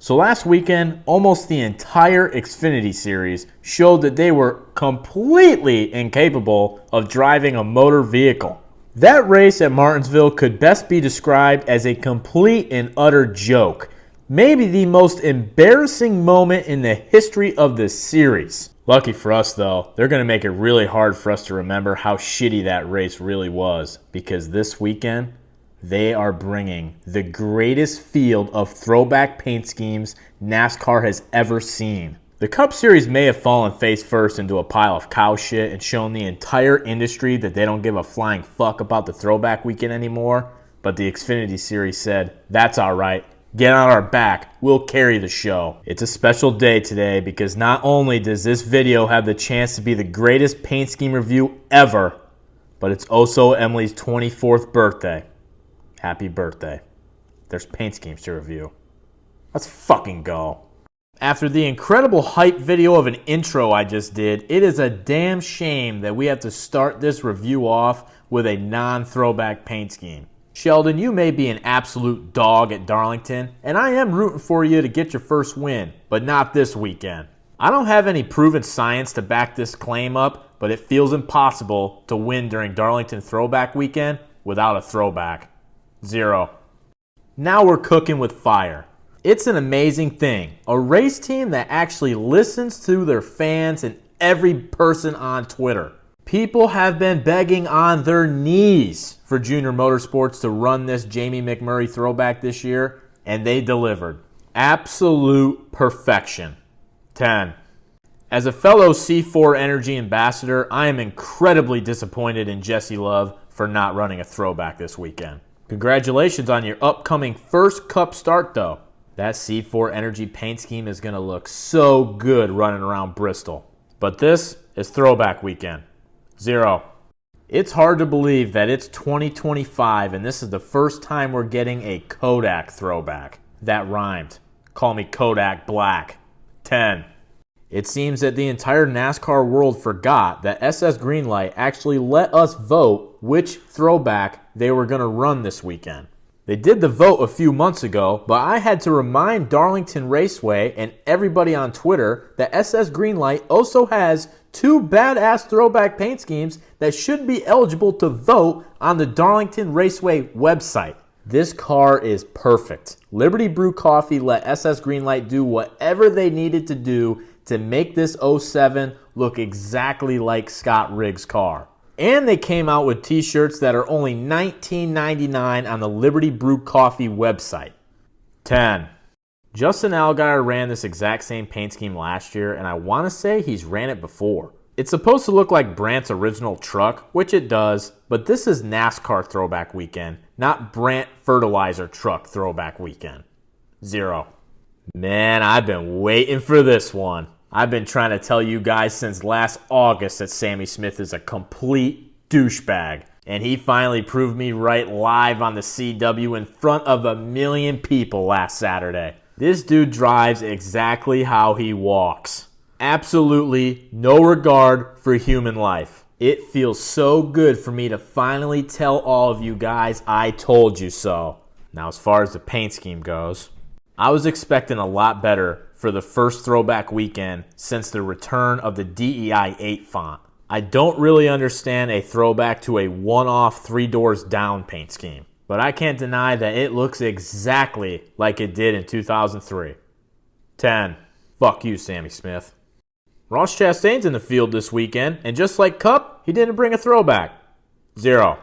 So last weekend, almost the entire Xfinity Series showed that they were completely incapable of driving a motor vehicle. That race at Martinsville could best be described as a complete and utter joke. Maybe the most embarrassing moment in the history of the series. Lucky for us though, they're going to make it really hard for us to remember how shitty that race really was, because this weekend, they are bringing the greatest field of throwback paint schemes NASCAR has ever seen. The Cup Series may have fallen face first into a pile of cow shit and shown the entire industry that they don't give a flying fuck about the throwback weekend anymore, but the Xfinity Series said, that's alright, get on our back, we'll carry the show. It's a special day today because not only does this video have the chance to be the greatest paint scheme review ever, but it's also Emily's 24th birthday. Happy birthday. There's paint schemes to review. Let's fucking go. After the incredible hype video of an intro I just did, it is a damn shame that we have to start this review off with a non-throwback paint scheme. Sheldon, you may be an absolute dog at Darlington, and I am rooting for you to get your first win, but not this weekend. I don't have any proven science to back this claim up, but it feels impossible to win during Darlington Throwback Weekend without a throwback. 0. Now we're cooking with fire. It's an amazing thing. A race team that actually listens to their fans and every person on Twitter. People have been begging on their knees for Junior Motorsports to run this Jamie McMurray throwback this year, and they delivered. Absolute perfection. 10. As a fellow C4 Energy ambassador, I am incredibly disappointed in Jesse Love for not running a throwback this weekend. Congratulations on your upcoming first Cup start, though. That C4 Energy paint scheme is going to look so good running around Bristol. But this is throwback weekend. 0. It's hard to believe that it's 2025 and this is the first time we're getting a Kodak throwback. That rhymed. Call me Kodak Black. 10. It seems that the entire NASCAR world forgot that SS Greenlight actually let us vote which throwback they were going to run this weekend. They did the vote a few months ago, but I had to remind Darlington Raceway and everybody on Twitter that SS Greenlight also has 2 badass throwback paint schemes that should be eligible to vote on the Darlington Raceway website. This car is perfect. Liberty Brew Coffee let SS Greenlight do whatever they needed to do to make this 07 look exactly like Scott Riggs' car. And they came out with t-shirts that are only $19.99 on the Liberty Brew Coffee website. 10. Justin Allgaier ran this exact same paint scheme last year, and I want to say he's ran it before. It's supposed to look like Brant's original truck, which it does, but this is NASCAR Throwback Weekend, not Brant Fertilizer Truck Throwback Weekend. 0. Man, I've been waiting for this one. I've been trying to tell you guys since last August that Sammy Smith is a complete douchebag. And he finally proved me right live on the CW in front of 1 million people last Saturday. This dude drives exactly how he walks. Absolutely no regard for human life. It feels so good for me to finally tell all of you guys I told you so. Now as far as the paint scheme goes, I was expecting a lot better for the first throwback weekend since the return of the DEI 8 font. I don't really understand a throwback to a one-off 3 doors down paint scheme, but I can't deny that it looks exactly like it did in 2003. 10. Fuck you, Sammy Smith. Ross Chastain's in the field this weekend, and just like Cup, he didn't bring a throwback. 0.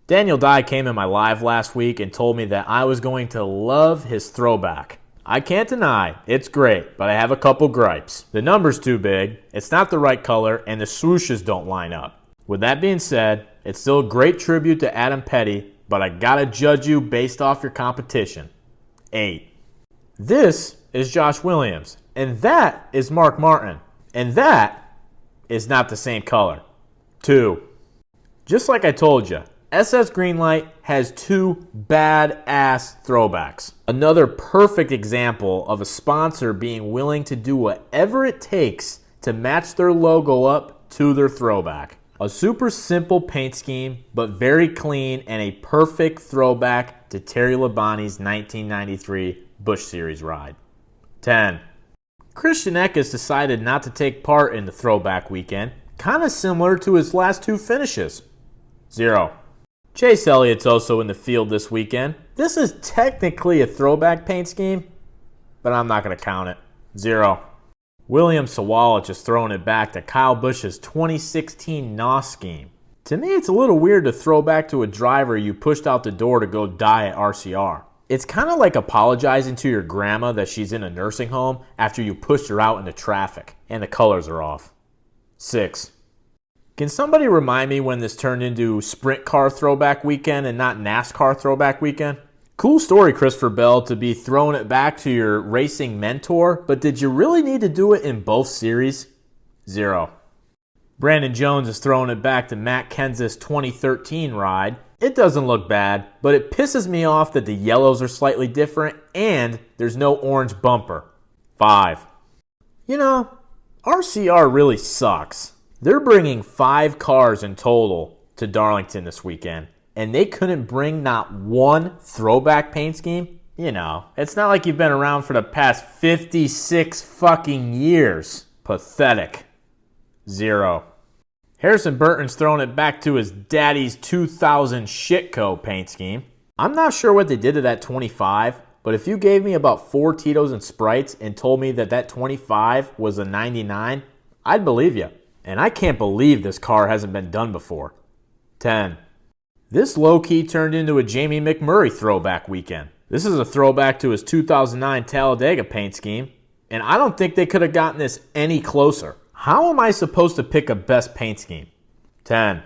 Daniel Dye came in my live last week and told me that I was going to love his throwback. I can't deny, it's great, but I have a couple gripes. The number's too big, it's not the right color, and the swooshes don't line up. With that being said, it's still a great tribute to Adam Petty, but I gotta judge you based off your competition. 8. This is Josh Williams, and that is Mark Martin, and that is not the same color. 2. Just like I told you, SS Greenlight has 2 badass throwbacks. Another perfect example of a sponsor being willing to do whatever it takes to match their logo up to their throwback. A super simple paint scheme, but very clean and a perfect throwback to Terry Labonte's 1993 Busch Series ride. 10. Christian Eckes decided not to take part in the throwback weekend, kind of similar to his last two finishes. 0. Chase Elliott's also in the field this weekend. This is technically a throwback paint scheme, but I'm not going to count it. 0. William Sawalich is throwing it back to Kyle Busch's 2016 NOS scheme. To me, it's a little weird to throw back to a driver you pushed out the door to go die at RCR. It's kind of like apologizing to your grandma that she's in a nursing home after you pushed her out into traffic and the colors are off. 6. Can somebody remind me when this turned into sprint car throwback weekend and not NASCAR throwback weekend? Cool story, Christopher Bell, to be throwing it back to your racing mentor, but did you really need to do it in both series? 0. Brandon Jones is throwing it back to Matt Kenseth's 2013 ride. It doesn't look bad, but it pisses me off that the yellows are slightly different and there's no orange bumper. 5. You know, RCR really sucks. They're bringing 5 cars in total to Darlington this weekend, and they couldn't bring not one throwback paint scheme? You know, it's not like you've been around for the past 56 fucking years. Pathetic. 0. Harrison Burton's throwing it back to his daddy's 2000 Shitco paint scheme. I'm not sure what they did to that 25, but if you gave me about 4 Tito's and Sprites and told me that that 25 was a 99, I'd believe you. And I can't believe this car hasn't been done before. 10. This low-key turned into a Jamie McMurray throwback weekend. This is a throwback to his 2009 Talladega paint scheme, and I don't think they could have gotten this any closer. How am I supposed to pick a best paint scheme? 10.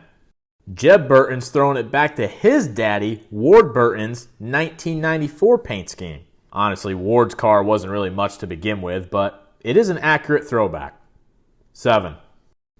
Jeb Burton's throwing it back to his daddy, Ward Burton's 1994 paint scheme. Honestly, Ward's car wasn't really much to begin with, but it is an accurate throwback. 7.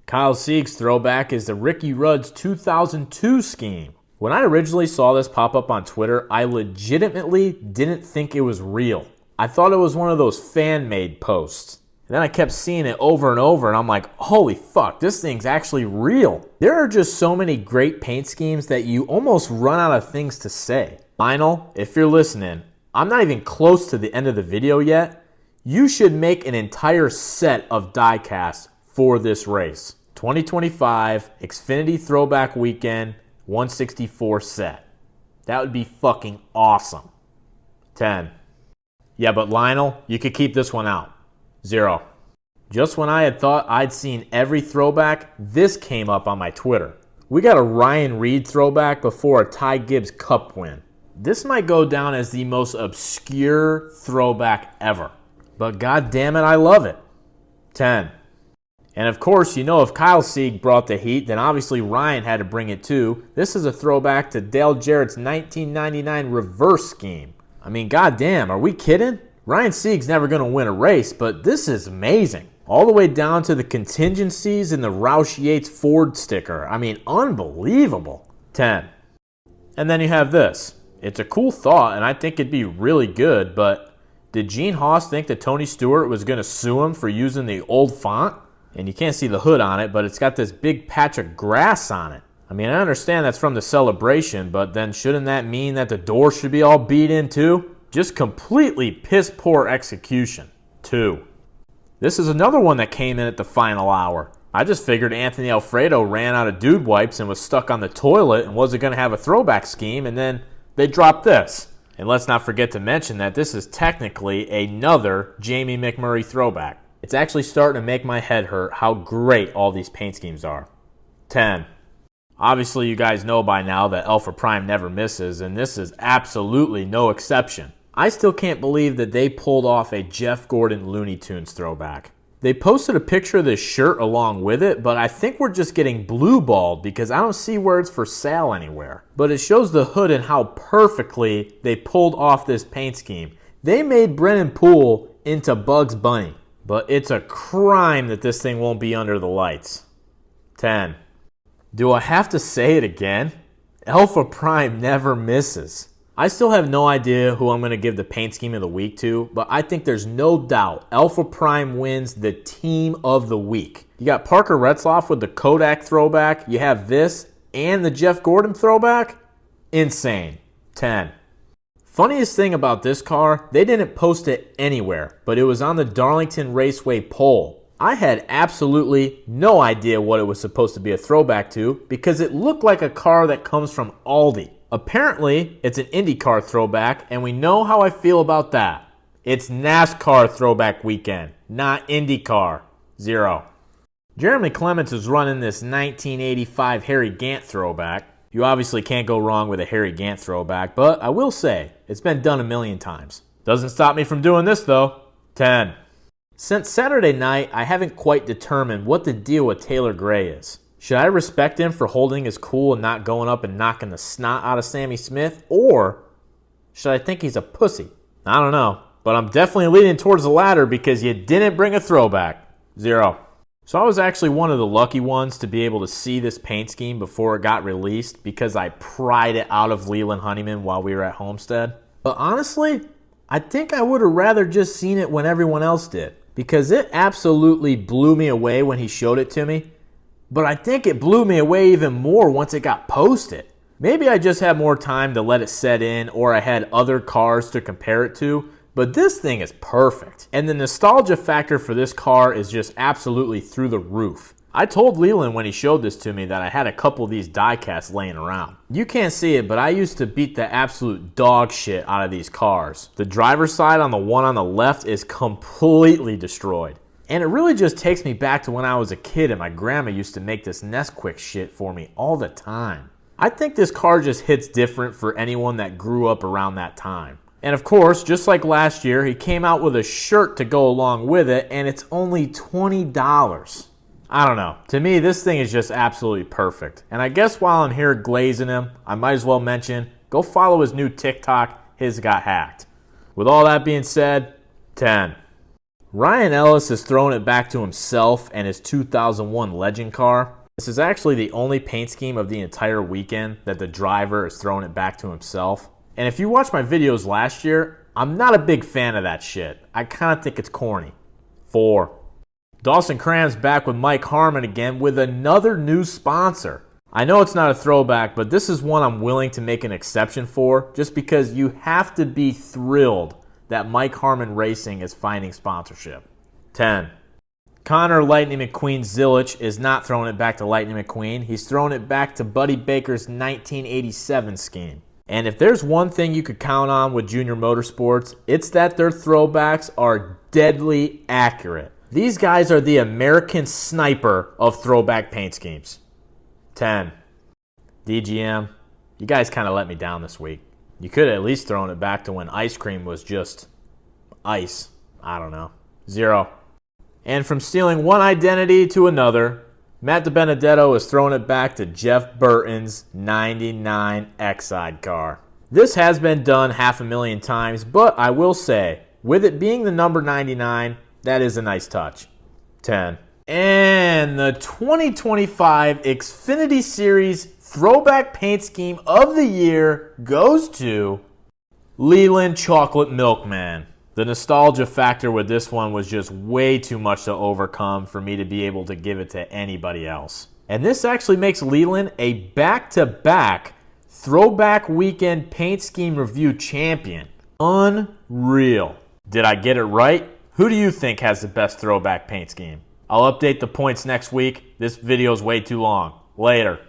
Kyle Sieg's throwback is the Ricky Rudd's 2002 scheme. When I originally saw this pop up on Twitter, I legitimately didn't think it was real. I thought it was one of those fan-made posts. And then I kept seeing it over and over, and I'm like, holy fuck, this thing's actually real. There are just so many great paint schemes that you almost run out of things to say. Lionel, if you're listening, I'm not even close to the end of the video yet. You should make an entire set of diecasts for this race. 2025 Xfinity Throwback Weekend 164 set. That would be fucking awesome. 10. Yeah, but Lionel, you could keep this one out. 0. Just when I had thought I'd seen every throwback, this came up on my Twitter. We got a Ryan Reed throwback before a Ty Gibbs Cup win. This might go down as the most obscure throwback ever. But god damn it, I love it. 10. And of course, you know if Kyle Sieg brought the heat, then obviously Ryan had to bring it too. This is a throwback to Dale Jarrett's 1999 reverse scheme. I mean, goddamn, are we kidding? Ryan Sieg's never going to win a race, but this is amazing. All the way down to the contingencies and the Roush Yates Ford sticker. I mean, unbelievable. 10. And then you have this. It's a cool thought, and I think it'd be really good, but did Gene Haas think that Tony Stewart was going to sue him for using the old font? And you can't see the hood on it, but it's got this big patch of grass on it. I mean, I understand that's from the celebration, but then shouldn't that mean that the door should be all beat in too? Just completely piss poor execution. 2. This is another one that came in at the final hour. I just figured Anthony Alfredo ran out of dude wipes and was stuck on the toilet and wasn't going to have a throwback scheme, and then they dropped this. And let's not forget to mention that this is technically another Jamie McMurray throwback. It's actually starting to make my head hurt how great all these paint schemes are. 10. Obviously, you guys know by now that Alpha Prime never misses, and this is absolutely no exception. I still can't believe that they pulled off a Jeff Gordon Looney Tunes throwback. They posted a picture of this shirt along with it, but I think we're just getting blue-balled because I don't see where it's for sale anywhere. But it shows the hood and how perfectly they pulled off this paint scheme. They made Brennan Poole into Bugs Bunny, but it's a crime that this thing won't be under the lights. 10. Do I have to say it again? Alpha Prime never misses. I still have no idea who I'm going to give the paint scheme of the week to, but I think there's no doubt Alpha Prime wins the team of the week. You got Parker Retzlaff with the Kodak throwback. You have this and the Jeff Gordon throwback. Insane. 10. Funniest thing about this car, they didn't post it anywhere, but it was on the Darlington Raceway poll. I had absolutely no idea what it was supposed to be a throwback to because it looked like a car that comes from Aldi. Apparently, it's an IndyCar throwback, and we know how I feel about that. It's NASCAR throwback weekend, not IndyCar. 0. Jeremy Clements is running this 1985 Harry Gant throwback. You obviously can't go wrong with a Harry Gant throwback, but I will say, it's been done a million times. Doesn't stop me from doing this though. 10. Since Saturday night, I haven't quite determined what the deal with Taylor Gray is. Should I respect him for holding his cool and not going up and knocking the snot out of Sammy Smith, or should I think he's a pussy? I don't know, but I'm definitely leaning towards the latter because you didn't bring a throwback. 0. So I was actually one of the lucky ones to be able to see this paint scheme before it got released because I pried it out of Leland Honeyman while we were at Homestead. But honestly, I think I would have rather just seen it when everyone else did because it absolutely blew me away when he showed it to me. But I think it blew me away even more once it got posted. Maybe I just had more time to let it set in or I had other cars to compare it to. But this thing is perfect. And the nostalgia factor for this car is just absolutely through the roof. I told Leland when he showed this to me that I had a couple of these die casts laying around. You can't see it, but I used to beat the absolute dog shit out of these cars. The driver's side on the one on the left is completely destroyed. And it really just takes me back to when I was a kid and my grandma used to make this Nesquik shit for me all the time. I think this car just hits different for anyone that grew up around that time. And of course, just like last year, he came out with a shirt to go along with it, and it's only $20. I don't know. To me, this thing is just absolutely perfect. And I guess while I'm here glazing him, I might as well mention, go follow his new TikTok, His Got Hacked. With all that being said, 10. Ryan Ellis is throwing it back to himself and his 2001 Legend car. This is actually the only paint scheme of the entire weekend that the driver is throwing it back to himself. And if you watched my videos last year, I'm not a big fan of that shit. I kind of think it's corny. 4. Dawson Cram's back with Mike Harmon again with another new sponsor. I know it's not a throwback, but this is one I'm willing to make an exception for just because you have to be thrilled that Mike Harmon Racing is finding sponsorship. 10. Connor Lightning McQueen Zillich is not throwing it back to Lightning McQueen. He's throwing it back to Buddy Baker's 1987 scheme. And if there's one thing you could count on with Junior Motorsports, it's that their throwbacks are deadly accurate. These guys are the American Sniper of throwback paint schemes. 10. DGM, you guys kind of let me down this week. You could have at least thrown it back to when ice cream was just ice. I don't know. 0. And from stealing one identity to another, Matt DiBenedetto is throwing it back to Jeff Burton's 99 Exide car. This has been done 500,000 times, but I will say, with it being the number 99, that is a nice touch. 10. And the 2025 Xfinity Series Throwback Paint Scheme of the Year goes to Leland Chocolate Milkman. The nostalgia factor with this one was just way too much to overcome for me to be able to give it to anybody else. And this actually makes Leland a back-to-back Throwback Weekend Paint Scheme Review champion. Unreal. Did I get it right? Who do you think has the best throwback paint scheme? I'll update the points next week. This video is way too long. Later.